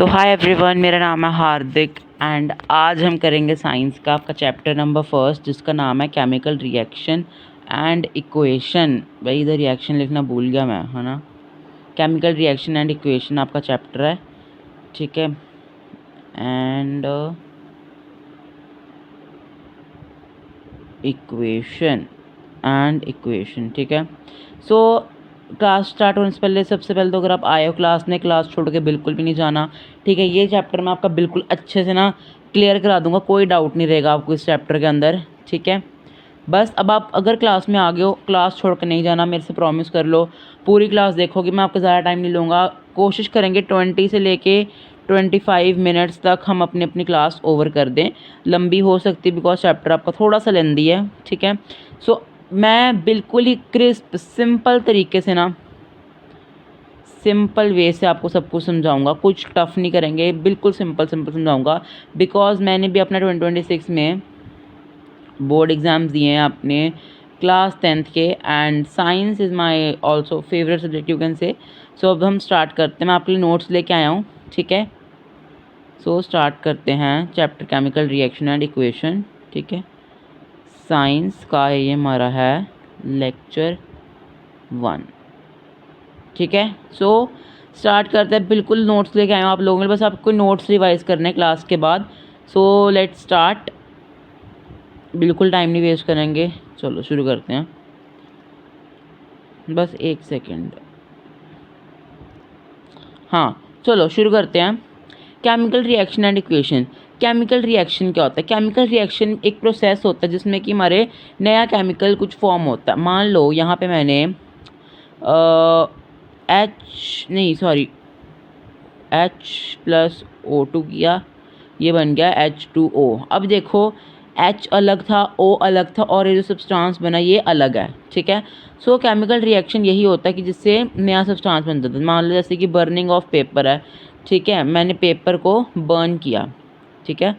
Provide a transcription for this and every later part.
सो hi everyone, मेरा नाम है हार्दिक एंड आज हम करेंगे साइंस का आपका चैप्टर नंबर फर्स्ट, जिसका नाम है केमिकल रिएक्शन एंड इक्वेशन। भाई इधर रिएक्शन लिखना भूल गया मैं, है ना। केमिकल रिएक्शन एंड इक्वेशन आपका चैप्टर है, ठीक है। एंड इक्वेशन, ठीक है। सो क्लास स्टार्ट होने से पहले सबसे पहले तो अगर आप आए हो क्लास में, क्लास छोड़ के बिल्कुल भी नहीं जाना, ठीक है। ये चैप्टर मैं आपका बिल्कुल अच्छे से ना क्लियर करा दूंगा, कोई डाउट नहीं रहेगा आपको इस चैप्टर के अंदर, ठीक है। बस अब आप अगर क्लास में आ गए हो, क्लास छोड़ कर नहीं जाना, मेरे से प्रॉमिस कर लो। पूरी क्लास देखोगे, मैं आपका ज़्यादा टाइम नहीं लूँगा। कोशिश करेंगे 20 से लेके 25 मिनट्स तक हम अपनी अपनी क्लास ओवर कर दें। लंबी हो सकती है बिकॉज चैप्टर आपका थोड़ा सा लेंदी है, ठीक है। सो मैं बिल्कुल ही क्रिस्प सिंपल तरीके से ना, सिंपल वे से आपको सब कुछ समझाऊंगा, कुछ टफ नहीं करेंगे, बिल्कुल सिंपल समझाऊंगा। बिकॉज मैंने भी अपना 2026 में बोर्ड एग्ज़ाम्स दिए हैं अपने क्लास 10th के, and science is my also favourite subject you can say. So अब हम स्टार्ट करते हैं। मैं आपके लिए नोट्स लेके आया हूँ, ठीक है। सो स्टार्ट करते हैं chapter chemical reaction and equation, ठीक है। साइंस का ये हमारा है लेक्चर 1, ठीक है। सो स्टार्ट करते हैं। बिल्कुल नोट्स लेके आए हो आप लोगों ने, बस आपको नोट्स रिवाइज करने हैं क्लास के बाद। सो लेट स्टार्ट, बिल्कुल टाइम नहीं वेस्ट करेंगे, चलो शुरू करते हैं। बस एक सेकेंड, हाँ चलो शुरू करते हैं। Chemical reaction and equation. Chemical reaction क्या होता है? केमिकल रिएक्शन एक प्रोसेस होता है जिसमें कि हमारे नया केमिकल कुछ फॉर्म होता है। मान लो यहाँ पे मैंने H+O2 किया, ये बन गया H2O। अब देखो H अलग था, O अलग था, और ये जो सब्सटेंस बना ये अलग है, ठीक है। सो केमिकल रिएक्शन यही होता है कि जिससे नया सब्सटेंस बनता था। मान लो जैसे कि बर्निंग ऑफ पेपर है, ठीक है। मैंने पेपर को बर्न किया, ठीक है।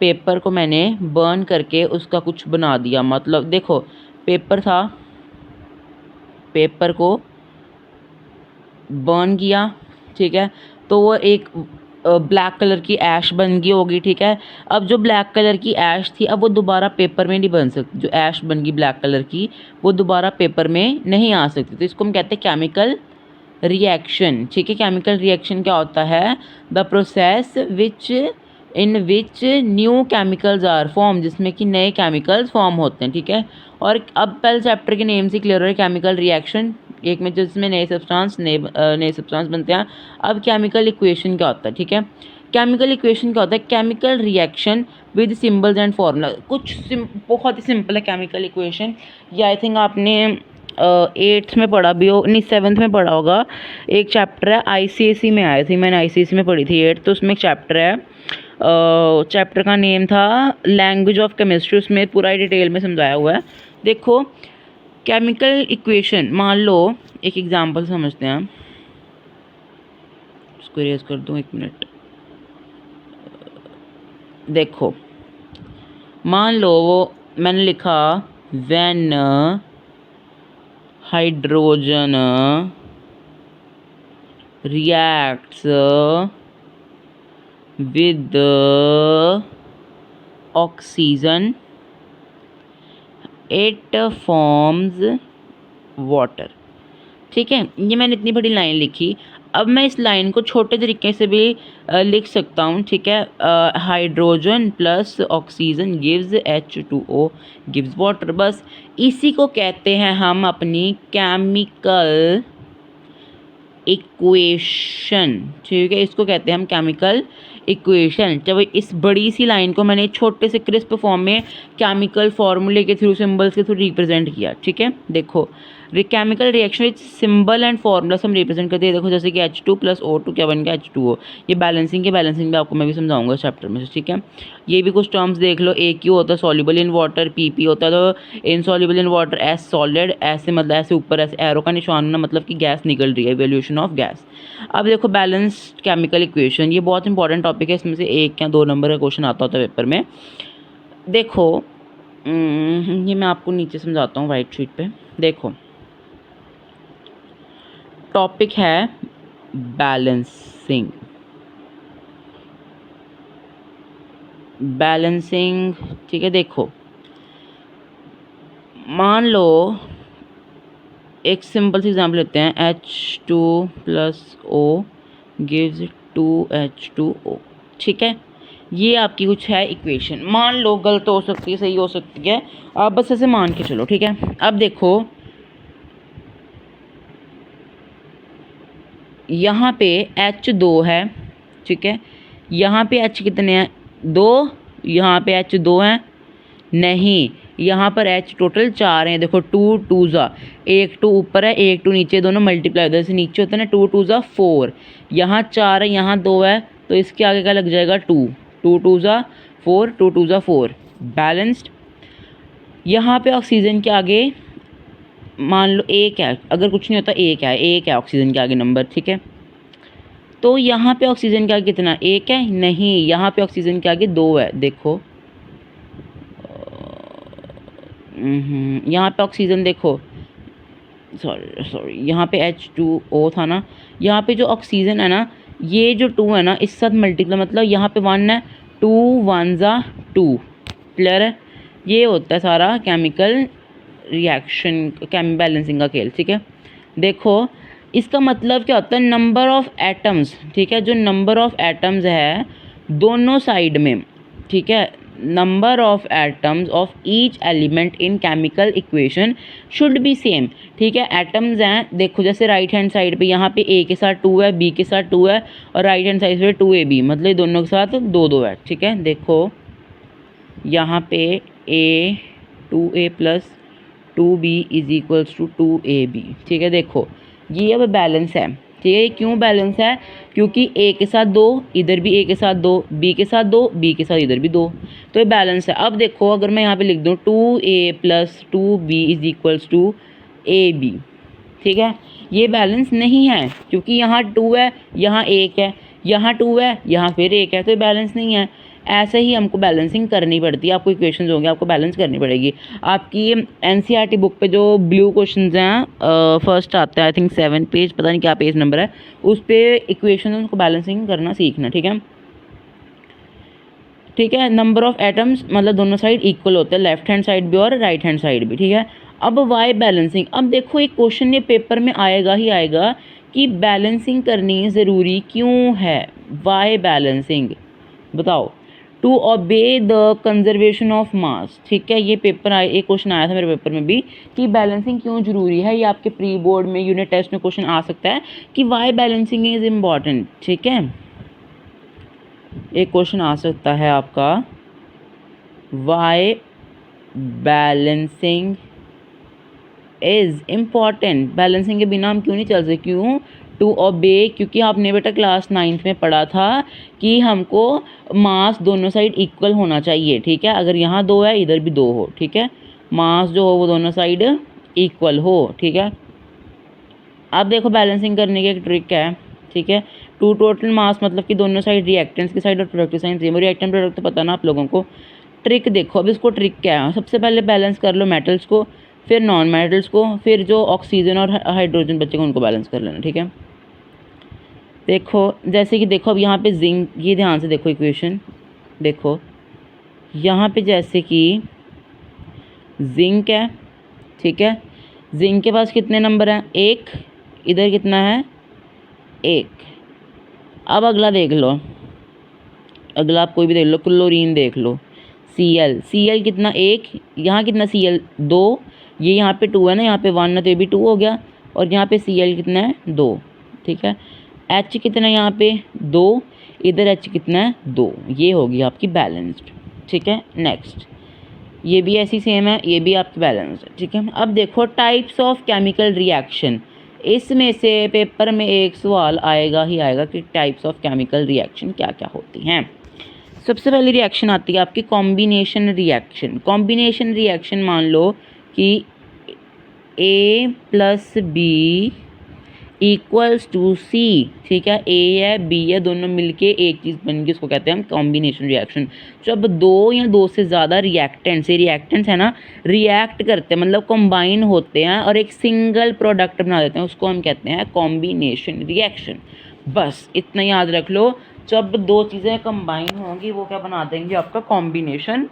पेपर को मैंने बर्न करके उसका कुछ बना दिया। मतलब देखो पेपर था, पेपर को बर्न किया, ठीक है। तो वो एक ब्लैक कलर की ऐश बन गई होगी, ठीक है। अब जो ब्लैक कलर की ऐश थी, अब वो दोबारा पेपर में नहीं बन सकती। जो ऐश बन गई ब्लैक कलर की, वो दोबारा पेपर में नहीं आ सकती। तो इसको हम कहते हैं केमिकल रिएक्शन, ठीक है। केमिकल रिएक्शन क्या होता है? The process in which new chemicals are form, जिसमें कि नए केमिकल्स फॉर्म होते हैं, ठीक है। और अब पहले चैप्टर के नेम से क्लियर हो रहा है, केमिकल रिएक्शन एक में जिसमें नए सब्सटेंस बनते हैं। अब केमिकल इक्वेशन क्या होता है, ठीक है। केमिकल इक्वेशन क्या होता है? Chemical reaction with symbols and formula. बहुत ही सिंपल है केमिकल इक्वेशन। ये आई थिंक आपने 8th में पढ़ा भी हो, नहीं 7th में पढ़ा होगा। एक चैप्टर है ICSE में आई थी, मैंने ICSE में पढ़ी थी 8th, तो उसमें एक चैप्टर है, चैप्टर का नेम था लैंग्वेज ऑफ केमिस्ट्री। उसमें पूरा डिटेल में समझाया हुआ है। देखो केमिकल इक्वेशन, मान लो एक एग्जांपल समझते हैं। इसको इरेज कर दूं, 1 मिनट। देखो मान लो वो मैंने लिखा when hydrogen reacts with oxygen it forms water, ठीक है। ये मैंने इतनी बड़ी लाइन लिखी। अब मैं इस लाइन को छोटे तरीके से भी लिख सकता हूँ, ठीक है। Hydrogen plus oxygen gives H2O gives water. बस इसी को कहते हैं हम अपनी केमिकल इक्वेशन, ठीक है। इसको कहते हैं हम केमिकल इक्वेशन। जब इस बड़ी सी लाइन को मैंने छोटे से क्रिस्प फॉर्म में केमिकल फॉर्मूले के थ्रू, सिंबल्स के थ्रू रिप्रेजेंट किया, ठीक है। देखो chemical reaction with symbol and formula हम रिप्रेजेंट करते हैं। देखो जैसे कि H2+O2 क्या बन गया? H2O। ये बैलेंसिंग भी आपको मैं भी समझाऊंगा इस चैप्टर में से, ठीक है। ये भी कुछ टर्म्स देख लो। AQ होता है सॉल्युबल इन वाटर, PP होता है तो insoluble in water, S solid. ऐसे मतलब ऐसे ऊपर ऐसे एरो का निशान होना मतलब कि गैस निकल रही है, इवोल्यूशन ऑफ गैस। अब देखो बैलेंस्ड केमिकल इक्वेशन, ये बहुत इंपॉर्टेंट टॉपिक है। इसमें से 1 या 2 नंबर का क्वेश्चन आता होता है पेपर में। देखो ये मैं आपको नीचे समझाता हूँ वाइट शीट पे। देखो टॉपिक है बैलेंसिंग, बैलेंसिंग, ठीक है। देखो मान लो एक सिंपल सी एग्जाम्पल लेते हैं, H2+O गिव्स 2H2O, ठीक है। ये आपकी कुछ है इक्वेशन, मान लो गलत हो सकती है, सही हो सकती है, आप बस ऐसे मान के चलो, ठीक है। अब देखो यहाँ पे H2 है, ठीक है। यहाँ पे H कितने हैं? 2। यहाँ पे H2 हैं, नहीं, यहाँ पर H टोटल 4 हैं। देखो 2 2 ज़ा, एक 2 ऊपर है एक 2 नीचे, दोनों मल्टीप्लाई उधर से नीचे होता है ना, 2 2 ज़ा 4, यहाँ 4 है यहाँ 2 है, तो इसके आगे क्या लग जाएगा? 2 2 2 ज़ा 4, 2 2 ज़ा 4, बैलेंस्ड। यहाँ पे ऑक्सीजन के आगे मान लो 1 है, अगर कुछ नहीं होता 1 है, 1 है ऑक्सीजन के आगे नंबर, ठीक है। तो यहाँ पे ऑक्सीजन के आगे कितना? 1 है, नहीं, यहाँ पे ऑक्सीजन के आगे 2 है। देखो यहाँ पे ऑक्सीजन देखो, सॉरी यहाँ पे H2O था ना, यहाँ पे जो ऑक्सीजन है ना, ये जो 2 है ना इस साथ मल्टीप्लाई, मतलब यहाँ पे 1 है, 2 1 ज़ा 2, क्लियर है। ये होता है सारा केमिकल रिएक्शन, केम बैलेंसिंग का खेल, ठीक है। देखो इसका मतलब क्या होता है? नंबर ऑफ एटम्स, ठीक है, जो नंबर ऑफ एटम्स है दोनों साइड में, ठीक है, number of atoms of each element in chemical equation should be same, ठीक है। एटम्स हैं, देखो जैसे राइट हैंड साइड पे यहाँ पे A के साथ 2 है, B के साथ 2 है, और राइट हैंड साइड पे 2AB, मतलब दोनों के साथ 2 2 है, ठीक है। देखो यहाँ पे A 2A plus 2B is equals to 2AB, ठीक है। देखो ये अब बैलेंस है, ठीक है। क्यों बैलेंस है? क्योंकि A के साथ 2, इधर भी A के साथ 2, B के साथ 2, B के साथ इधर भी 2, तो ये बैलेंस है। अब देखो अगर मैं यहाँ पे लिख दूँ 2A plus 2B is equals to AB, ठीक है, ये बैलेंस नहीं है, क्योंकि यहाँ 2 है, यहाँ 1 है, यहाँ 2 है, यहाँ फिर 1 है, तो ये बैलेंस नहीं है। ऐसे ही हमको बैलेंसिंग करनी पड़ती है, आपको इक्वेशंस होंगे, आपको बैलेंस करनी पड़ेगी। आपकी एनसीईआरटी बुक पे जो ब्लू क्वेश्चंस हैं, फर्स्ट आता है आई थिंक 7 पेज, पता नहीं क्या पेज नंबर है, उस पर इक्वेशन उनको बैलेंसिंग करना सीखना, ठीक है। ठीक है, नंबर ऑफ एटम्स मतलब दोनों साइड इक्वल होते हैं, लेफ्ट हैंड साइड भी और राइट हैंड साइड भी, ठीक है। अब वाई बैलेंसिंग, अब देखो एक क्वेश्चन ये पेपर में आएगा ही आएगा कि बैलेंसिंग करनी ज़रूरी क्यों है, वाई बैलेंसिंग, बताओ। To obey the conservation of mass, ठीक है, ये पेपर आए, एक क्वेश्चन आया था मेरे पेपर में भी कि बैलेंसिंग क्यों जरूरी है, ये आपके प्री बोर्ड में यूनिट टेस्ट में क्वेश्चन आ सकता है कि वाई बैलेंसिंग इज इम्पॉर्टेंट, ठीक है। एक क्वेश्चन आ सकता है आपका, why balancing is important, balancing के बिना हम क्यों नहीं चल सकते, क्यों? टू ओबे, क्योंकि आपने बेटा क्लास 9th में पढ़ा था कि हमको मास दोनों साइड इक्वल होना चाहिए, ठीक है। अगर यहाँ 2 है इधर भी 2 हो, ठीक है, मास जो हो वो दोनों साइड इक्वल हो, ठीक है। अब देखो बैलेंसिंग करने की एक ट्रिक है, ठीक है। टू टोटल मास मतलब कि दोनों साइड रिएक्टेंट्स की साइड और प्रोडक्ट की साइड सेम, रिएक्टेंट प्रोडक्ट तो पता ना आप लोगों को। ट्रिक देखो, अब इसको ट्रिक क्या है, सबसे पहले बैलेंस कर लो मेटल्स को, फिर नॉन मेटल्स को, फिर जो ऑक्सीजन और हाइड्रोजन बचेगा उनको बैलेंस कर लेना, ठीक है। देखो जैसे कि देखो अब यहाँ पे जिंक, ये ध्यान से देखो इक्वेशन, देखो यहाँ पे जैसे कि जिंक है, ठीक है, जिंक के पास कितने नंबर हैं? 1, इधर कितना है? 1। अब अगला देख लो, अगला आप कोई भी देख लो, क्लोरीन देख लो, Cl कितना? 1, यहाँ कितना Cl? 2, ये यहाँ पे 2 है ना, यहाँ पे 1 है तो ये भी 2 हो गया, और यहाँ पे Cl कितना है? 2, ठीक है। H कितना है यहाँ पे? 2, इधर H कितना है? 2, ये होगी आपकी बैलेंस्ड, ठीक है। नेक्स्ट ये भी ऐसी सेम है, ये भी आपकी बैलेंस्ड है, ठीक है। अब देखो टाइप्स ऑफ केमिकल रिएक्शन, इसमें से पेपर में एक सवाल आएगा ही आएगा कि टाइप्स ऑफ केमिकल रिएक्शन क्या क्या होती हैं। सबसे पहली रिएक्शन आती है आपकी कॉम्बिनेशन रिएक्शन। कॉम्बिनेशन रिएक्शन मान लो कि A plus B equals to C, ठीक है, A है B है, दोनों मिलके एक चीज़ बन गई, उसको कहते हैं हम कॉम्बिनेशन रिएक्शन। जब 2 या 2 से ज़्यादा रिएक्टेंट्स है ना, रिएक्ट करते हैं मतलब कंबाइन होते हैं और एक सिंगल प्रोडक्ट बना देते हैं, उसको हम कहते हैं कॉम्बिनेशन रिएक्शन। बस इतना याद रख लो, जब दो चीज़ें कंबाइन होंगी वो क्या बना देंगे आपका कॉम्बिनेशन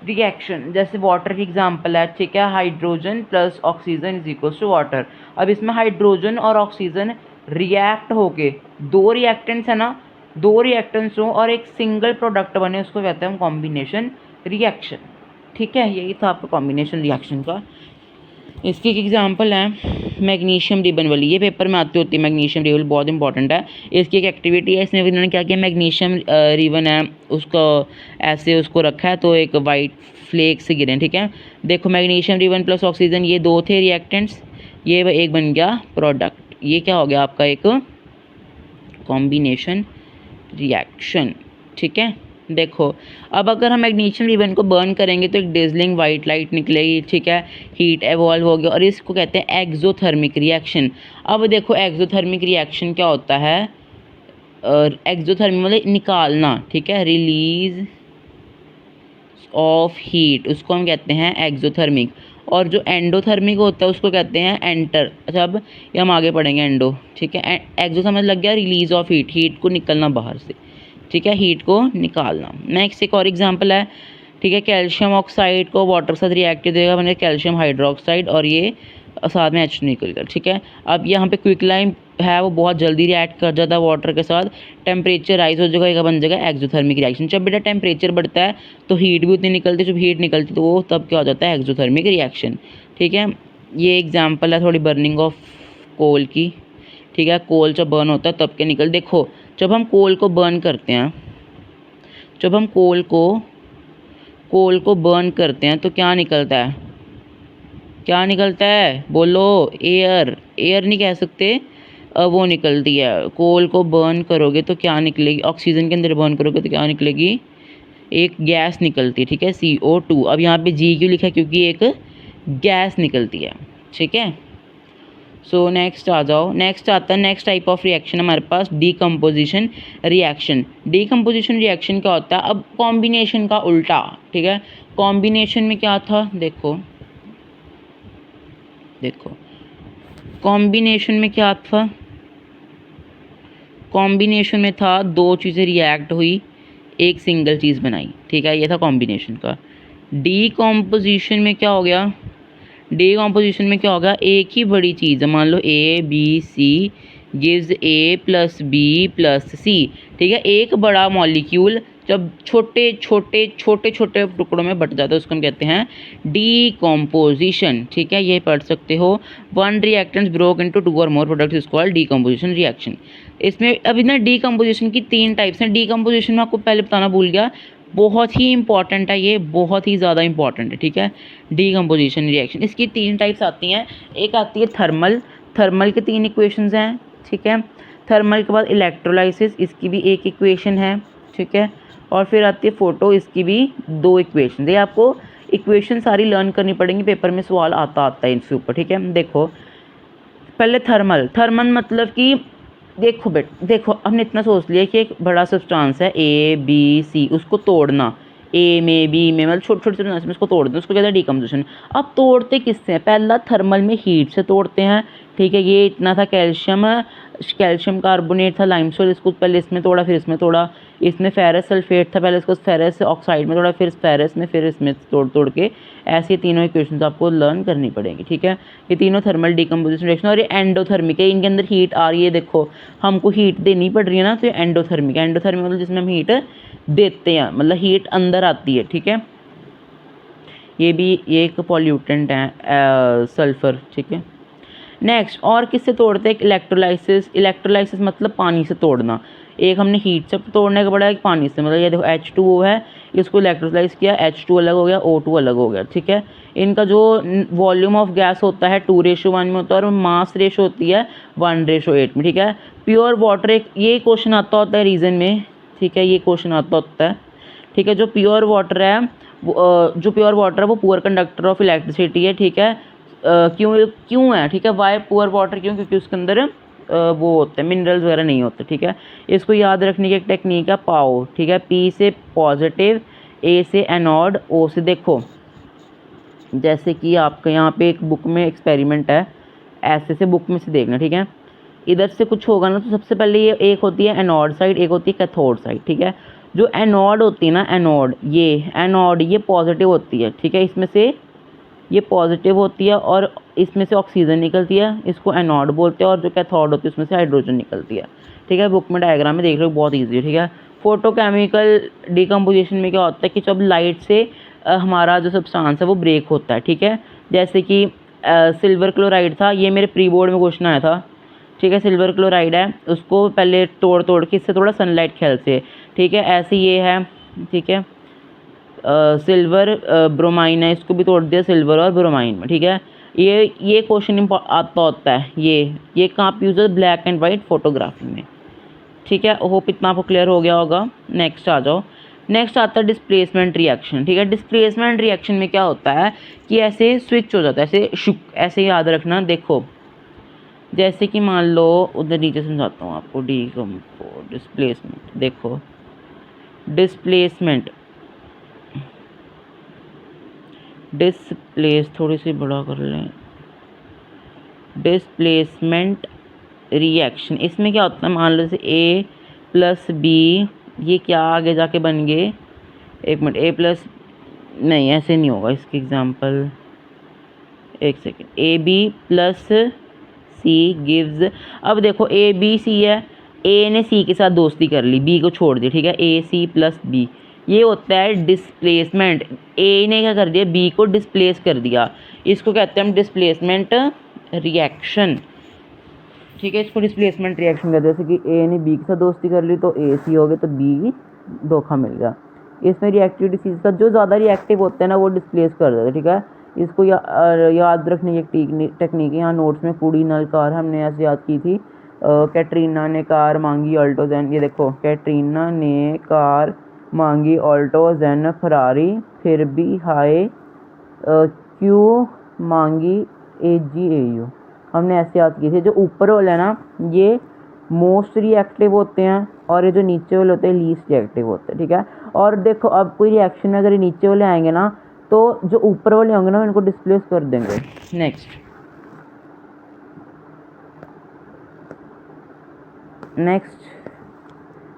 रिएक्शन। जैसे वाटर की एग्जांपल है, ठीक है, hydrogen plus oxygen is equals to water. अब इसमें हाइड्रोजन और ऑक्सीजन रिएक्ट होके, दो रिएक्टेंट्स है ना, दो रिएक्टेंट्स हो और एक सिंगल प्रोडक्ट बने, उसको कहते हैं हम कॉम्बिनेशन रिएक्शन। ठीक है, यही था आपका कॉम्बिनेशन रिएक्शन का। इसकी एक एग्जांपल है मैग्नीशियम रिबन वाली, ये पेपर में आती होती है। मैग्नीशियम रिबन बहुत इंपॉर्टेंट है। इसकी एक एक्टिविटी है, इसमें इन्होंने क्या किया, मैग्नीशियम रिबन है उसको ऐसे उसको रखा है तो एक वाइट फ्लेक से गिरे, ठीक है। देखो मैग्नीशियम रिबन प्लस ऑक्सीजन, ये दो थे रिएक्टेंट्स, ये एक बन गया प्रोडक्ट। ये क्या हो गया आपका एक कॉम्बिनेशन रिएक्शन, ठीक है। देखो अब अगर हम मैग्नीशियम रिबन को बर्न करेंगे तो एक डेजलिंग वाइट लाइट निकलेगी, ठीक है, हीट एवॉल्व हो गया और इसको कहते हैं एक्सोथर्मिक रिएक्शन। अब देखो एक्सोथर्मिक रिएक्शन क्या होता है, एक्सोथर्मिक मतलब निकालना, ठीक है, रिलीज ऑफ हीट, उसको हम कहते हैं एक्सोथर्मिक। और जो एंडोथर्मिक होता है उसको कहते हैं एंटर। अच्छा अब ये हम आगे पढ़ेंगे एंडो, ठीक है। एक्सो समझ लग गया, रिलीज ऑफ हीट, हीट को निकलना बाहर से, ठीक है, हीट को निकालना। नेक्स्ट एक और एग्जांपल है, ठीक है, कैल्शियम ऑक्साइड को वाटर के साथ रिएक्ट देगा बने कैल्शियम हाइड्रोक्साइड और ये साथ में H2 निकल, ठीक है। अब यहाँ पे क्विकलाइम है वो बहुत जल्दी रिएक्ट कर जाता है वाटर के साथ, टेम्परेचर राइज हो जाएगा, एक बन जाएगा एक्सोथर्मिक रिएक्शन। जब बेटा टेम्परेचर बढ़ता है तो हीट भी उतनी निकलती है, जब हीट निकलती तो वो तब क्या हो जाता है एक्सोथर्मिक रिएक्शन, ठीक है। ये एग्जाम्पल है थोड़ी बर्निंग ऑफ कोल की, ठीक है, कोल जब बर्न होता है तब क्या निकल, देखो जब हम कोल को बर्न करते हैं, जब हम कोल को बर्न करते हैं तो क्या निकलता है, क्या निकलता है बोलो, एयर, एयर नहीं कह सकते, वो निकलती है। कोल को बर्न करोगे तो क्या निकलेगी, ऑक्सीजन के अंदर बर्न करोगे तो क्या निकलेगी, एक गैस निकलती है, ठीक है, CO2। अब यहाँ पे G क्यों लिखा है, क्योंकि एक गैस निकलती है, ठीक है। सो नेक्स्ट आ जाओ, नेक्स्ट आता है नेक्स्ट टाइप ऑफ रिएक्शन हमारे पास डीकम्पोजिशन रिएक्शन। डीकम्पोजिशन रिएक्शन क्या होता है, अब कॉम्बिनेशन का उल्टा, ठीक है। कॉम्बिनेशन में क्या था, देखो देखो कॉम्बिनेशन में क्या था, कॉम्बिनेशन में था दो चीज़ें रिएक्ट हुई, एक सिंगल चीज़ बनाई, ठीक है, ये था कॉम्बिनेशन का। डीकम्पोजिशन में क्या हो गया, डीकम्पोजिशन में क्या होगा, एक ही बड़ी चीज़ है, मान लो ABC गिव्स A+B+C, ठीक है, एक बड़ा मॉलिक्यूल जब छोटे छोटे छोटे छोटे टुकड़ों में बट जाता है उसको हम कहते हैं डीकम्पोजिशन, ठीक है, ये पढ़ सकते हो। One reactants broke into two or more products is called decomposition reaction. इसमें अभी ना डीकम्पोजिशन की 3 टाइप्स हैं। डीकम्पोजिशन में आपको पहले बताना भूल गया, बहुत ही इंपॉर्टेंट है, ये बहुत ही ज़्यादा इंपॉर्टेंट है, ठीक है। डीकम्पोजिशन रिएक्शन इसकी 3 टाइप्स आती हैं। एक आती है थर्मल, थर्मल के 3 इक्वेशंस हैं, ठीक है। थर्मल के बाद इलेक्ट्रोलाइसिस, इसकी भी एक इक्वेशन है, ठीक है। और फिर आती है फोटो, इसकी भी 2 इक्वेशन। ये आपको इक्वेशन सारी लर्न करनी पड़ेंगी, पेपर में सवाल आता है इसके ऊपर, ठीक है। देखो पहले थर्मल, थर्मल मतलब कि देखो देखो हमने इतना सोच लिया कि एक बड़ा सब्सटेंस है ABC, उसको तोड़ना, A में B में मतलब छोटे छोटे सब्सटेंस में उसको तोड़ना, उसको कहते हैं डीकम्पोजिशन। अब तोड़ते किससे हैं, पहला थर्मल में हीट से तोड़ते हैं, ठीक है। ये इतना था कैल्शियम, कैल्शियम कार्बोनेट था लाइमस्टोन, इसको पहले इसमें तोड़ा फिर इसमें तोड़ा। इसमें फेरस सल्फेट था, पहले इसको फेरस ऑक्साइड में तोड़ा फिर फेरस में फिर इसमें तोड़ के ऐसे तीनों इक्वेशंस आपको लर्न करनी पड़ेंगी, ठीक है। ये तीनों थर्मल डीकम्पोजिशन रिएक्शन। और ये एंडोथर्मिक है, इनके अंदर हीट आ रही है, देखो हमको हीट देनी पड़ रही है ना, तो ये एंडोथर्मिक है। एंडोथर्मिक मतलब जिसमें हम हीट देते हैं, मतलब हीट अंदर आती है, ठीक है। ये एक पॉल्यूटेंट है सल्फर, ठीक है। नेक्स्ट और किससे तोड़ते हैं, इलेक्ट्रोलाइसिस, इलेक्ट्रोलाइसिस मतलब पानी से तोड़ना। एक हमने हीट से तोड़ने का पड़ा, एक पानी से, मतलब ये देखो H2O है, इसको इलेक्ट्रोलाइज किया, H2 अलग हो गया, O2 अलग हो गया, ठीक है। इनका जो वॉल्यूम ऑफ गैस होता है 2:1 में होता है और मास रेशो होती है 1:8 में, ठीक है। प्योर वाटर, एक ये क्वेश्चन आता होता है रीजन में, ठीक है, ये क्वेश्चन आता होता है, ठीक है। जो प्योर वाटर है वो पुअर कंडक्टर ऑफ इलेक्ट्रिसिटी है, ठीक है। क्यों है, ठीक है, वाई पुअर वाटर, क्यों, क्योंकि उसके अंदर वो होते हैं मिनरल्स वगैरह नहीं होते, ठीक है। इसको याद रखने की एक टेक्निक है पाओ, ठीक है। P से पॉजिटिव, A से एनोड, O से, देखो जैसे कि आपके यहाँ पे एक बुक में एक्सपेरिमेंट है, ऐसे से बुक में से देखना, ठीक है। इधर से कुछ होगा ना, तो सबसे पहले ये एक होती है एनोड साइड, एक होती है कैथोड साइड, ठीक है। जो एनोड होती है ना, एनोड, ये एनोड ये पॉजिटिव होती है, ठीक है। इसमें से ये पॉजिटिव होती है और इसमें से ऑक्सीजन निकलती है, इसको एनोड बोलते हैं। और जो कैथोड होती है उसमें से हाइड्रोजन निकलती है, ठीक है। बुक में डायग्राम में देख लो, बहुत ईजी है, ठीक है। फोटोकेमिकल डिकम्पोजिशन में क्या होता है कि जब लाइट से हमारा जो सब्सटेंस है वो ब्रेक होता है, ठीक है। जैसे कि सिल्वर क्लोराइड था, ये मेरे प्री बोर्ड में क्वेश्चन आया था, ठीक है। सिल्वर क्लोराइड है, उसको पहले तोड़ तोड़ के इससे थोड़ा सनलाइट खेल से, ठीक है। ऐसे ये है, ठीक है। सिल्वर ब्रोमाइन है, इसको भी तोड़ दिया सिल्वर और ब्रोमाइन में, ठीक है। ये क्वेश्चन आता होता है, ये कहाँ पे यूज है, ब्लैक एंड वाइट फोटोग्राफी में, ठीक है। होप इतना आपको क्लियर हो गया होगा। नेक्स्ट आ जाओ। नेक्स्ट आता है डिस्प्लेसमेंट रिएक्शन, ठीक है। डिस्प्लेसमेंट रिएक्शन में क्या होता है कि ऐसे स्विच हो जाता है, ऐसे शुक, ऐसे याद रखना। देखो जैसे कि मान लो उधर नीचे समझाता हूँ आपको, डिस्प्लेसमेंट, देखो डिस्प्लेस थोड़ी सी बड़ा कर लें, डिस्प्लेसमेंट रिएक्शन, इसमें क्या होता है, मान लो जैसे ए प्लस बी, ये क्या आगे जाके बन गए, एक मिनट, ए प्लस, नहीं ऐसे नहीं होगा, इसकी एग्जांपल, एक second, A B plus C gives, अब देखो ए बी सी है, ए ने सी के साथ दोस्ती कर ली, बी को छोड़ दिया, ठीक है। ए सी प्लस बी, ये होता है डिस्प्लेसमेंट। ए ने क्या कर दिया, बी को डिस्प्लेस कर दिया, इसको कहते हैं हम डिस्प्लेसमेंट रिएक्शन, ठीक है। इसको डिस्प्लेसमेंट रिएक्शन कहते हैं। जैसे कि ए ने बी के साथ दोस्ती कर ली तो ए सी हो गया, तो बी धोखा मिल गया। इसमें रिएक्टिविटी चीज़ का जो ज़्यादा रिएक्टिव होते हैं ना वो डिस्प्लेस कर देते हैं, ठीक है। इसको याद रखने की टेक्निक यहाँ नोट्स में, कूड़ी नल कार हमने ऐसे याद की थी। कैटरीना ने कार मांगी ऑल्टो ज़ेन, ये देखो कैटरीना ने कार मांगी ऑल्टो ज़ेन फरारी, फिर भी हाय क्यों मांगी AGAU, हमने ऐसे याद की थी। जो ऊपर वाले हैं ना ये मोस्ट रिएक्टिव होते हैं और ये जो नीचे वाले होते हैं लीस्ट रिएक्टिव होते हैं, ठीक है। और देखो अब कोई रिएक्शन में अगर ये नीचे वाले आएंगे ना तो जो ऊपर वाले होंगे ना इनको डिस्प्लेस कर देंगे। नेक्स्ट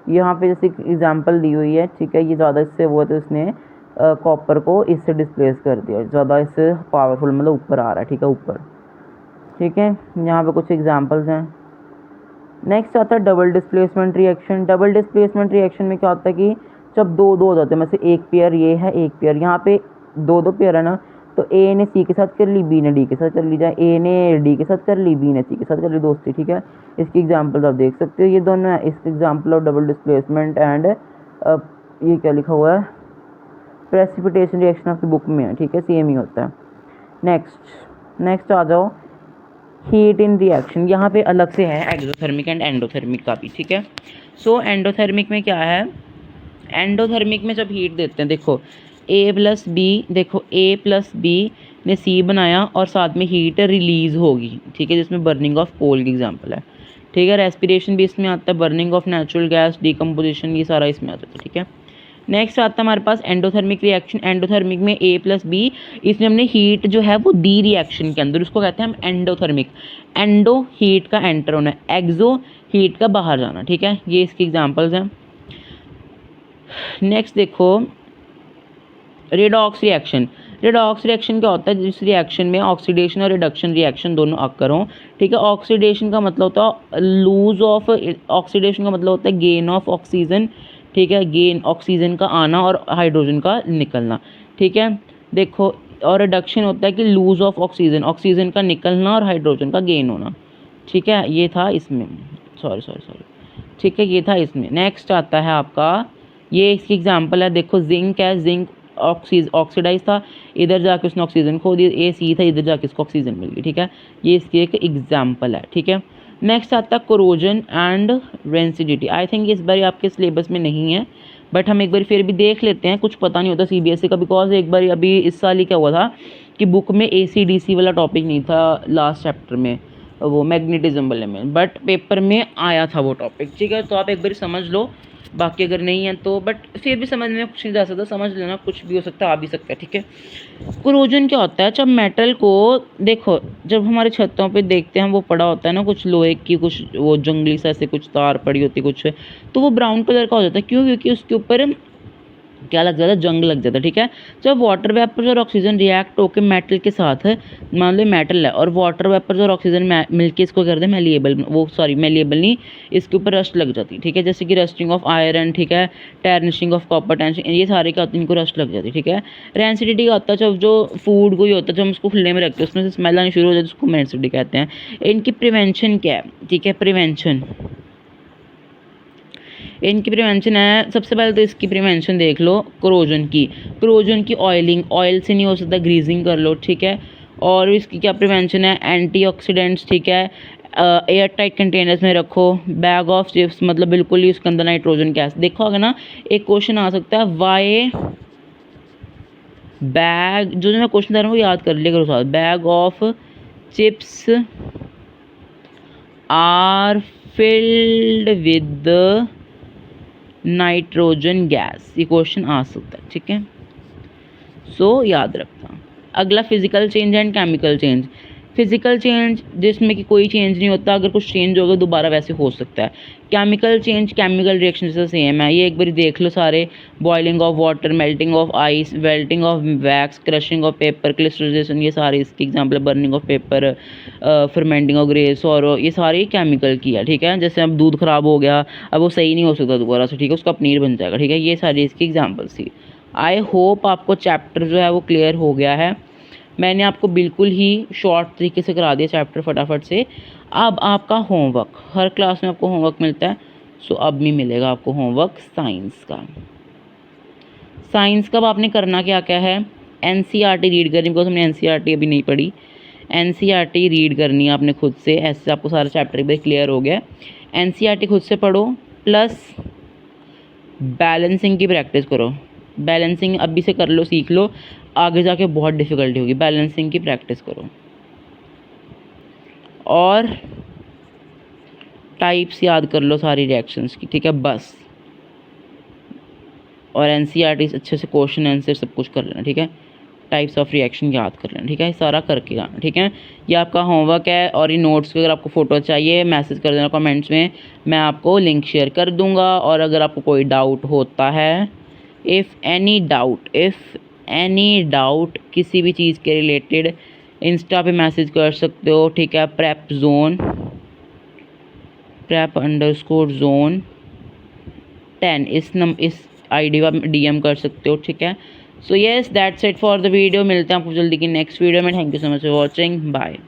यहाँ पे जैसे एग्जांपल दी हुई है, ठीक है। ये ज़्यादा इससे वो तो इसने कॉपर को इससे डिस्प्लेस कर दिया, ज़्यादा इससे पावरफुल, मतलब ऊपर आ रहा है, ठीक है, ऊपर, ठीक है। यहाँ पे कुछ एग्जांपल्स हैं। नेक्स्ट आता है double displacement reaction. Double displacement reaction में क्या होता है कि जब दो हो जाते हैं, मतलब एक पेयर ये है, एक पेयर यहाँ पे, दो पेयर है ना, तो ए ने सी के साथ कर ली, बी ने डी के साथ कर ली, जाए ए ने डी के साथ कर ली, बी ने सी के साथ कर ली दोस्ती, ठीक है। इसकी एग्जांपल आप देख सकते हो, ये दोनों है। इस example of double displacement and ये क्या लिखा हुआ है, प्रेसिपिटेशन रिएक्शन आपकी बुक में है, ठीक है, सेम ही होता है। नेक्स्ट आ जाओ, हीट इन रिएक्शन। यहाँ पे अलग से है एक्सोथर्मिक एंड एंडोथर्मिक का भी, ठीक है। सो एंडोथर्मिक में क्या है, एंडोथर्मिक में जब हीट देते हैं, देखो ए प्लस बी, देखो ए प्लस बी ने सी बनाया और साथ में हीट रिलीज होगी, ठीक है, जिसमें बर्निंग ऑफ कोल की एग्जांपल है, ठीक है। रेस्पिरेशन भी इसमें आता है, burning of natural gas, decomposition, ये सारा इसमें आता है, ठीक है। नेक्स्ट आता है हमारे पास एंडोथर्मिक रिएक्शन। एंडोथर्मिक में ए प्लस बी, इसमें हमने हीट जो है वो दी रिएक्शन के अंदर, उसको कहते हैं हम एंडोथर्मिक। एंडो हीट का एंटर होना, एक्सो हीट का बाहर जाना, ठीक है। ये इसकी एग्जांपल्स हैं। नेक्स्ट देखो रेडॉक्स रिएक्शन। रेडॉक्स रिएक्शन क्या होता है, जिस रिएक्शन में ऑक्सीडेशन और रिडक्शन रिएक्शन दोनों अक्कर हों, ठीक है। ऑक्सीडेशन का मतलब होता है लूज ऑफ, ऑक्सीडेशन का मतलब होता है गेन ऑफ ऑक्सीजन, ठीक है, गेन ऑक्सीजन का आना और हाइड्रोजन का निकलना, ठीक है। देखो और रिडक्शन होता है कि लूज ऑफ ऑक्सीजन, ऑक्सीजन का निकलना और हाइड्रोजन का गेन होना, ठीक है। ये था इसमें, सॉरी, ठीक है, ये था इसमें। नेक्स्ट आता है आपका, ये इसकी एग्जांपल है, देखो जिंक है, जिंक ऑक्सीडाइज था, इधर जाके उसने ऑक्सीजन खो दिया, ए सी था, इधर जाके इसको ऑक्सीजन मिल गई, ठीक है। ये इसकी एक एग्जांपल है, ठीक है। नेक्स्ट आता है corrosion and rancidity. I think इस बार आपके सिलेबस में नहीं है, बट हम एक बार फिर भी देख लेते हैं, कुछ पता नहीं होता CBSE का, बिकॉज एक बार अभी इस साल ही क्या हुआ था कि बुक में ACDC वाला टॉपिक नहीं था लास्ट चैप्टर में, वो मैग्नेटिज्म वाले में, बट पेपर में आया था वो टॉपिक, ठीक है। तो आप एक बार समझ लो, बाकी अगर नहीं है तो बट फिर भी समझ में कुछ नहीं जा सकता, समझ लेना, कुछ भी हो सकता है, आ भी सकता है, ठीक है। कोरोजन क्या होता है, जब मेटल को देखो, जब हमारे छतों पे देखते हैं, वो पड़ा होता है ना कुछ लोहे की, कुछ वो जंगली सा ऐसे कुछ तार पड़ी होती कुछ, तो वो ब्राउन कलर का हो जाता है। क्यों? क्योंकि उसके ऊपर क्या लग जाता है, जंग लग जाता है, ठीक है। जब वाटर वेपर और ऑक्सीजन रिएक्ट होकर मेटल के साथ है, मान लो मेटल है और वाटर वेपर और ऑक्सीजन मिलके इसको कर दे मेलिएबल, वो सॉरी मेलिएबल नहीं, इसके ऊपर रस्ट लग जाती है, ठीक है। जैसे कि रस्टिंग ऑफ आयरन, ठीक है, टर्निशिंग ऑफ कॉपर, टेंशन, ये सारे क्या होते हैं, इनको रस्ट लग जाती है, ठीक है। रेंसिडिटी का होता है जब जो फूड कोई होता है, जब हम उसको खुले में रखते हैं उसमें से स्मेल आनी शुरू हो जाती है, उसको रेंसिडिटी कहते हैं। इनकी प्रिवेंशन क्या है, ठीक है, प्रिवेंशन, इनकी प्रिवेंशन है, सबसे पहले तो इसकी प्रिवेंशन देख लो, क्रोजन की ऑयलिंग, ऑयल से नहीं हो सकता, ग्रीजिंग कर लो, ठीक है। और इसकी क्या प्रिवेंशन है, एंटीऑक्सीडेंट्स, ठीक है, एयर टाइट कंटेनर्स में रखो, बैग ऑफ चिप्स, मतलब बिल्कुल ही उसके अंदर नाइट्रोजन गैस, देखो होगा ना, एक क्वेश्चन आ सकता है, वाई बैग, जो मैं क्वेश्चन दे रहा हूँ वो याद कर लिया करो साथ, bag of chips are filled with nitrogen gas, ये क्वेश्चन आ सकता है, ठीक है। सो याद रखना। अगला physical change and chemical change. Physical change जिसमें कि कोई चेंज नहीं होता, अगर कुछ चेंज होगा दोबारा वैसे हो सकता है। केमिकल चेंज, केमिकल रिएक्शन जैसा सेम है, ये एक बार देख लो सारे, boiling of water, melting of ice, melting of wax, crushing of paper, crystallisation, ये सारे इसके example, burning of paper, fermenting of grapes, और ये सारे केमिकल की है, ठीक है। जैसे अब दूध खराब हो गया, अब वो सही नहीं हो सकता दोबारा से, ठीक है, उसका पनीर बन जाएगा, ठीक है, ये सारी इसकी एग्जाम्पल्स थी। आई होप आपको चैप्टर जो है वो क्लियर हो गया है। मैंने आपको बिल्कुल ही शॉर्ट तरीके से करा दिया चैप्टर फटाफट से। अब आपका होमवर्क, हर क्लास में आपको होमवर्क मिलता है, सो अब भी मिलेगा आपको होमवर्क साइंस का। साइंस का आपने करना क्या क्या है, एनसीईआरटी रीड करनी, बिकॉज हमने एनसीईआरटी अभी नहीं पढ़ी, एनसीईआरटी रीड करनी है आपने खुद से, ऐसे आपको सारा चैप्टर भी क्लियर हो गया। एनसीईआरटी खुद से पढ़ो, प्लस बैलेंसिंग की प्रैक्टिस करो, बैलेंसिंग अभी से कर लो, सीख लो, आगे जाके बहुत डिफ़िकल्टी होगी, बैलेंसिंग की प्रैक्टिस करो। और टाइप्स याद कर लो सारी रिएक्शंस की, ठीक है, बस। और एनसीईआरटी अच्छे से क्वेश्चन आंसर सब कुछ कर लेना, ठीक है, टाइप्स ऑफ रिएक्शन याद कर लेना, ठीक है, सारा करके आना, ठीक है। ये आपका होमवर्क है, और ये नोट्स की अगर आपको फ़ोटो चाहिए मैसेज कर देना कमेंट्स में, मैं आपको लिंक शेयर कर दूँगा। और अगर आपको कोई डाउट होता है, इफ़ एनी डाउट किसी भी चीज़ के रिलेटेड, इंस्टा पे मैसेज कर सकते हो, ठीक है, prep_zone10 इस आईडी पर डीएम कर सकते हो, ठीक है। So yes, that's it for the video, मिलते हैं आपको जल्दी की नेक्स्ट वीडियो में। Thank you so much for watching, bye.